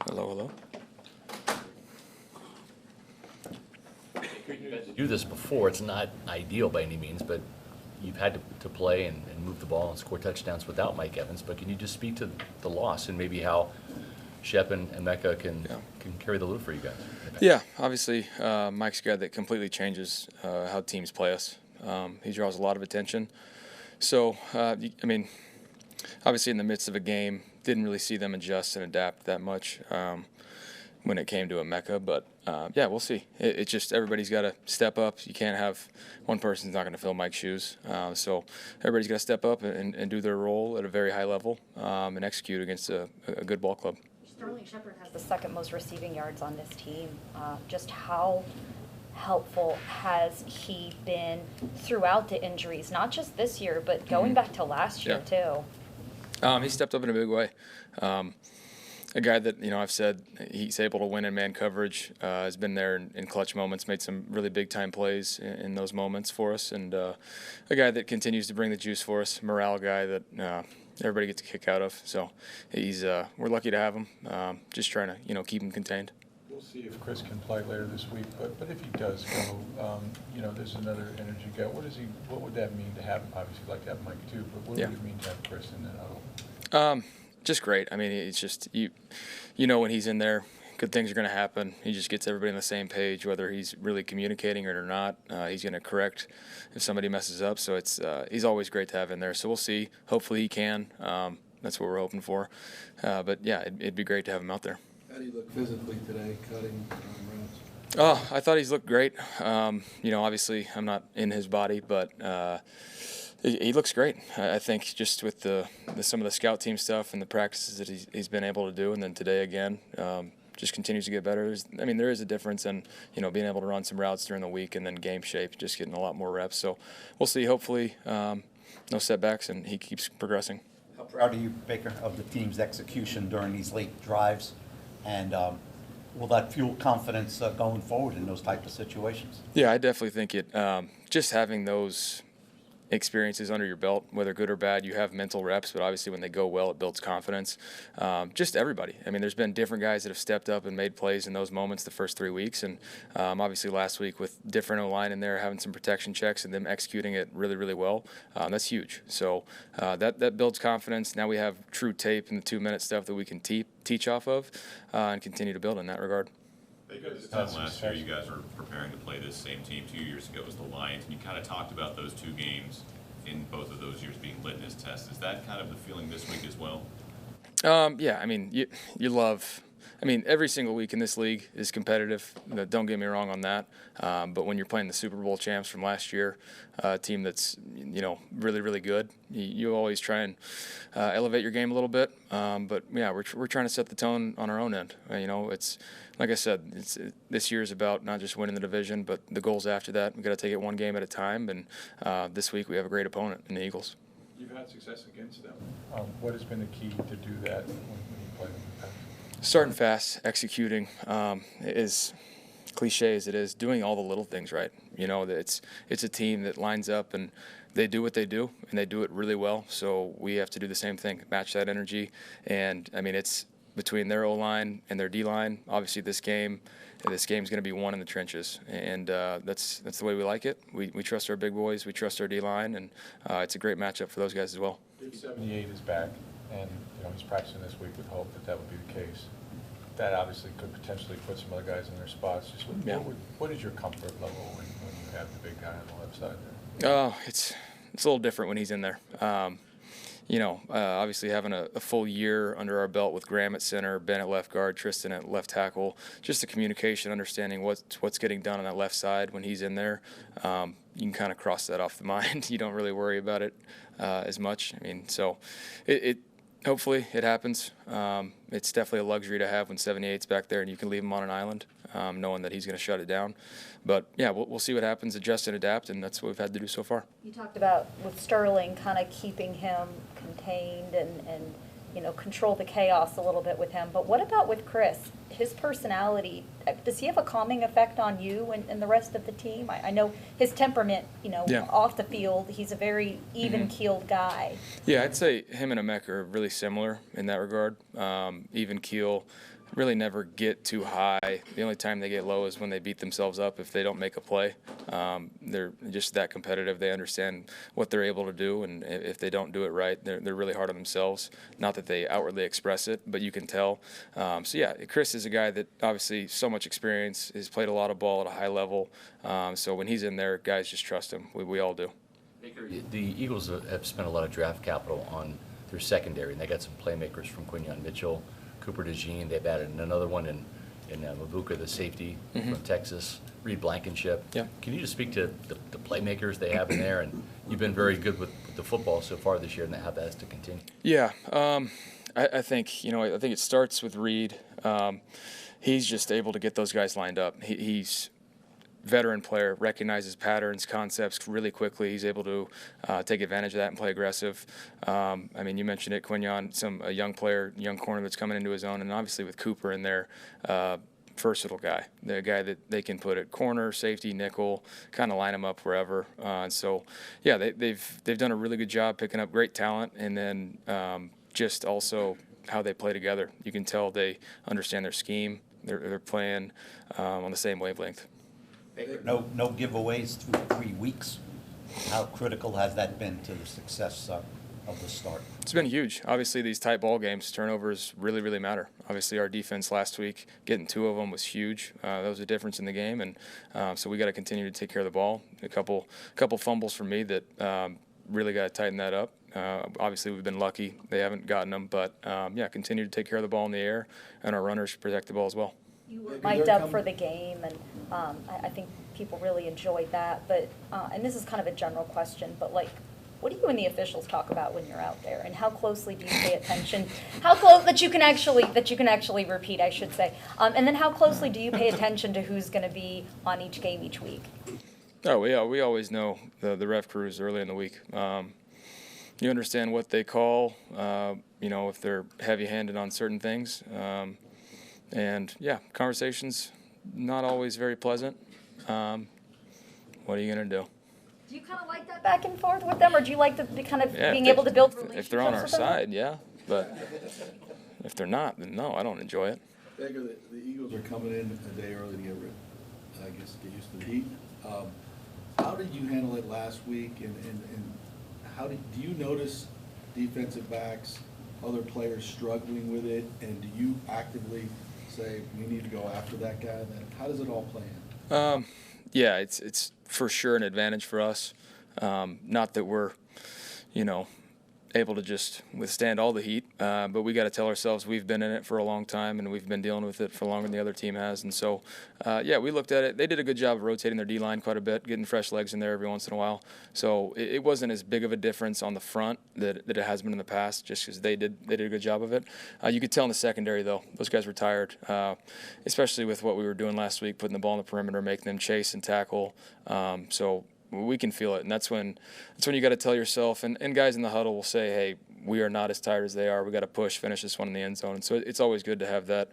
Hello, hello. Do this before. It's not ideal by any means, but you've had to play and move the ball and score touchdowns without Mike Evans. But can you just speak to the loss and maybe how Shep and Mecca can carry the load for you guys? Yeah, obviously Mike's a guy that completely changes how teams play us. He draws a lot of attention. So, obviously in the midst of a game, didn't really see them adjust and adapt that much when it came to a Mecca. But, we'll see. It's just everybody's got to step up. You can't have one person's not going to fill Mike's shoes. So everybody's got to step up and do their role at a very high level and execute against a good ball club. Sterling Shepard has the second most receiving yards on this team. Just how helpful has he been throughout the injuries, not just this year, but going back to last year too? He stepped up in a big way. A guy that, I've said he's able to win in man coverage, has been there in clutch moments, made some really big-time plays in those moments for us, and a guy that continues to bring the juice for us, morale guy that everybody gets a kick out of. So we're lucky to have him, just trying to, keep him contained. We'll see if Chris can play later this week, but if he does go, there's another energy guy. What would that mean to have him? Obviously, you'd like to have Mike too, but what would it mean to have Chris in that huddle? Just great. I mean, it's just when he's in there, good things are going to happen. He just gets everybody on the same page, whether he's really communicating it or not. He's going to correct if somebody messes up. So he's always great to have in there. So we'll see. Hopefully he can. That's what we're hoping for. But yeah, it'd be great to have him out there. How do you look physically today, cutting routes? Oh, I thought he's looked great. Obviously I'm not in his body, but he looks great. I think just with some of the scout team stuff and the practices that he's been able to do, and then today again, just continues to get better. There is a difference in being able to run some routes during the week and then game shape, just getting a lot more reps. So we'll see. Hopefully, no setbacks, and he keeps progressing. How proud are you, Baker, of the team's execution during these late drives, and will that fuel confidence going forward in those type of situations? Yeah, I definitely think it. Just having those experiences under your belt, whether good or bad, you have mental reps, but obviously when they go well, it builds confidence. Just everybody. There's been different guys that have stepped up and made plays in those moments the first 3 weeks, and obviously last week with different O-line in there, having some protection checks and them executing it really, really well, that's huge. So that builds confidence. Now we have true tape and the 2-minute stuff that we can teach off of and continue to build in that regard. This time last year, you guys were preparing to play this same team. 2 years ago it was the Lions, and you kind of talked about those two games in both of those years being litmus tests. Is that kind of the feeling this week as well? You love. Every single week in this league is competitive. Don't get me wrong on that. But when you're playing the Super Bowl champs from last year, a team that's really, really good, you always try and elevate your game a little bit. But yeah, we're trying to set the tone on our own end. It's like I said, this year is about not just winning the division, but the goals after that. We've got to take it one game at a time. And this week we have a great opponent in the Eagles. You've had success against them. What has been the key to do that when you play them in the past? Starting fast, executing, is cliche as it is, doing all the little things right. It's a team that lines up and they do what they do, and they do it really well. So we have to do the same thing, match that energy. And it's between their O-line and their D-line. Obviously, this game's going to be won in the trenches, and that's the way we like it. We trust our big boys, we trust our D-line, and it's a great matchup for those guys as well. Big 78 is back, and he's practicing this week with hope that would be the case. That obviously could potentially put some other guys in their spots. Just what is your comfort level when you have the big guy on the left side there? Oh, it's a little different when he's in there. Obviously having a full year under our belt with Graham at center, Ben at left guard, Tristan at left tackle, just the communication, understanding what's getting done on that left side when he's in there. You can kind of cross that off the mind. You don't really worry about it as much. So hopefully it happens. It's definitely a luxury to have when 78's back there and you can leave him on an island, knowing that he's going to shut it down. But, yeah, we'll see what happens, adjust and adapt, and that's what we've had to do so far. You talked about with Sterling kind of keeping him contained and control the chaos a little bit with him. But what about with Chris? His personality, does he have a calming effect on you and the rest of the team? I know his temperament, off the field, he's a very even-keeled guy. Yeah, I'd say him and Emeka are really similar in that regard. Even keel, really never get too high. The only time they get low is when they beat themselves up if they don't make a play. They're just that competitive. They understand what they're able to do, and if they don't do it right, they're really hard on themselves. Not that they outwardly express it, but you can tell. So yeah, Chris is a guy that obviously so much experience, has played a lot of ball at a high level. So when he's in there, guys just trust him. We all do. The Eagles have spent a lot of draft capital on their secondary, and they got some playmakers from Quinyon Mitchell, Cooper DeJean. They've added another one in Mabuka, the safety from Texas, Reed Blankenship. Yeah. Can you just speak to the playmakers they have in there? And you've been very good with the football so far this year, and how that has to continue. Yeah, I think I think it starts with Reed. He's just able to get those guys lined up. He's veteran player, recognizes patterns, concepts really quickly. He's able to take advantage of that and play aggressive. I mean, you mentioned it, Quinyon, a young player, young corner that's coming into his own, and obviously with Cooper in there, versatile guy, the guy that they can put at corner, safety, nickel, kind of line him up wherever. And so, yeah, they've done a really good job picking up great talent, and then just also how they play together. You can tell they understand their scheme. They're playing on the same wavelength. No giveaways through 3 weeks. How critical has that been to the success of the start? It's been huge. Obviously, these tight ball games, turnovers really, really matter. Obviously, our defense last week, getting 2 of them was huge. That was a difference in the game, and so we got to continue to take care of the ball. A couple fumbles for me that really got to tighten that up. Obviously, we've been lucky; they haven't gotten them, but yeah, continue to take care of the ball in the air, and our runners should protect the ball as well. You were mic'd up for the game, and I think people really enjoyed that. But and this is kind of a general question, but like, what do you and the officials talk about when you're out there, and how closely do you pay attention? How close that you can actually repeat, I should say. And then how closely do you pay attention to who's going to be on each game each week? Oh, yeah, we always know the ref crews early in the week. You understand what they call, if they're heavy-handed on certain things. And yeah, conversations not always very pleasant. What are you gonna do? Do you kind of like that back and forth with them, or do you like the kind of Yeah, being able to build relationships? If they're on our with them? side, yeah. But if they're not, then no, I don't enjoy it. Baker, the Eagles are coming in a day early to get used to the heat. How did you handle it last week, and how do you notice defensive backs, other players struggling with it, and do you actively say we need to go after that guy? Then how does it all play in? Yeah, it's for sure an advantage for us. Not that we're, able to just withstand all the heat, but we got to tell ourselves we've been in it for a long time, and we've been dealing with it for longer than the other team has. And so, yeah, we looked at it. They did a good job of rotating their D-line quite a bit, getting fresh legs in there every once in a while. So it wasn't as big of a difference on the front that it has been in the past, just because they did a good job of it. You could tell in the secondary, though, those guys were tired, especially with what we were doing last week, putting the ball in the perimeter, making them chase and tackle. So we can feel it, and that's when you got to tell yourself, and guys in the huddle will say, hey, we are not as tired as they are. We got to push, finish this one in the end zone. And so it's always good to have that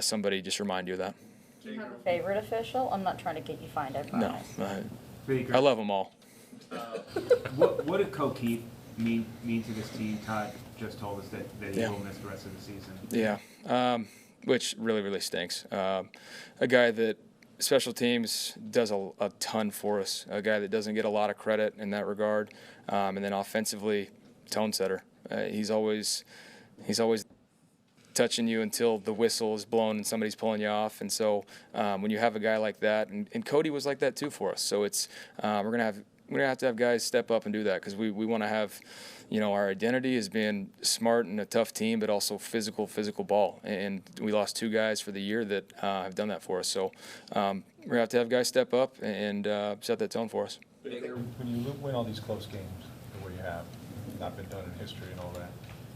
somebody just remind you of that. Do you have a favorite official? I'm not trying to get you fined, I promise. No, Baker, I love them all. what did Keith mean to this team? Todd just told us that he will miss the rest of the season. Yeah, which really, really stinks. A guy that special teams does a ton for us, a guy that doesn't get a lot of credit in that regard, and then offensively, tone setter. He's always touching you until the whistle is blown and somebody's pulling you off. And so when you have a guy like that, and Cody was like that too for us. So it's we're gonna have to have guys step up and do that, because we want to have, our identity as being smart and a tough team, but also physical ball. And we lost 2 guys for the year that have done that for us. So we're gonna have to have guys step up and set that tone for us. When you win all these close games, the way you have, not been done in history and all that,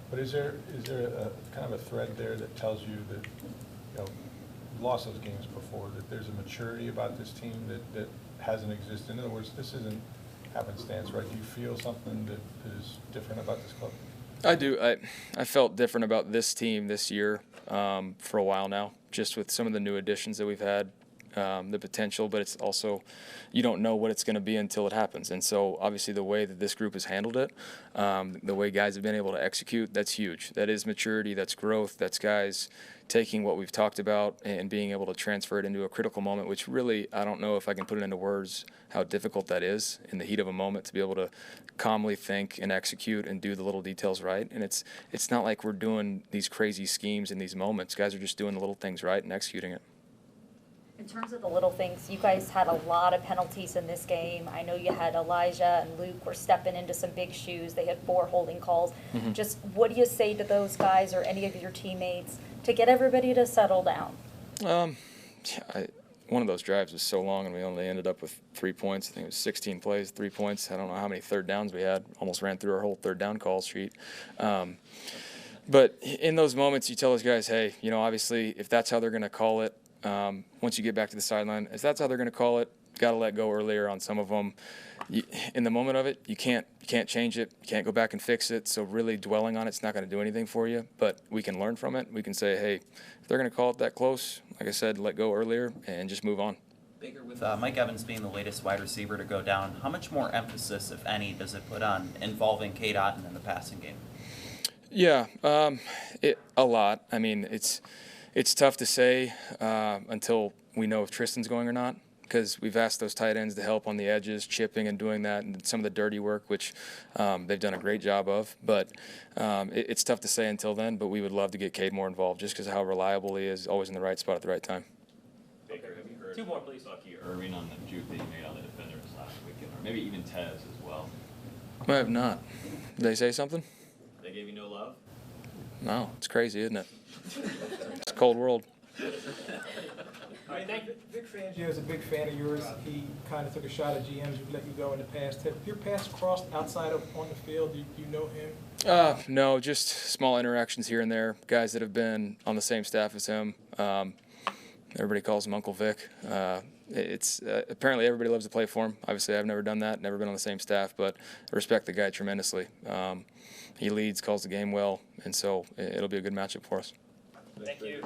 but is there a kind of a thread there that tells you that, you lost those games before, that there's a maturity about this team that hasn't existed? In other words, this isn't happenstance, right? Do you feel something that is different about this club? I do. I felt different about this team this year for a while now, just with some of the new additions that we've had the potential, but it's also, you don't know what it's going to be until it happens. And so obviously the way that this group has handled it, the way guys have been able to execute, that's huge. That is maturity, that's growth, that's guys taking what we've talked about and being able to transfer it into a critical moment, which really, I don't know if I can put it into words how difficult that is in the heat of a moment, to be able to calmly think and execute and do the little details right. And it's not like we're doing these crazy schemes in these moments. Guys are just doing the little things right and executing it. In terms of the little things, you guys had a lot of penalties in this game. I know you had Elijah and Luke were stepping into some big shoes. They had 4 holding calls. Just what do you say to those guys or any of your teammates to get everybody to settle down? One of those drives was so long, and we only ended up with 3 points. I think it was 16 plays, 3 points. I don't know how many third downs we had. Almost ran through our whole third down call sheet. But in those moments, you tell those guys, hey, obviously, if that's how they're going to call it, once you get back to the sideline, if that's how they're going to call it, got to let go earlier on some of them. In the moment of it, you can't change it. You can't go back and fix it. So really dwelling on it's not going to do anything for you. But we can learn from it. We can say, hey, if they're going to call it that close, like I said, let go earlier and just move on. Baker, with Mike Evans being the latest wide receiver to go down, how much more emphasis, if any, does it put on involving Cade Otton in the passing game? Yeah, a lot. I mean, it's tough to say until we know if Tristan's going or not, because we've asked those tight ends to help on the edges, chipping and doing that, and some of the dirty work, which they've done a great job of. But it's tough to say until then, but we would love to get Cade more involved just because of how reliable he is, always in the right spot at the right time. Baker, have you heard 2 more, please. Bucky Irving on the juke that you made on the defenders last weekend, or maybe even Tez as well? I have not. Did they say something? They gave you no love? No, it's crazy, isn't it? It's a cold world. All right, thank you. Vic Fangio is a big fan of yours. He kind of took a shot at GMs who've let you go in the past. Have your paths crossed outside of on the field? Do you know him? No, just small interactions here and there. Guys that have been on the same staff as him. Everybody calls him Uncle Vic. It's apparently everybody loves to play for him. Obviously, I've never done that, never been on the same staff, but I respect the guy tremendously. He leads, calls the game well, and so it'll be a good matchup for us. Thank you.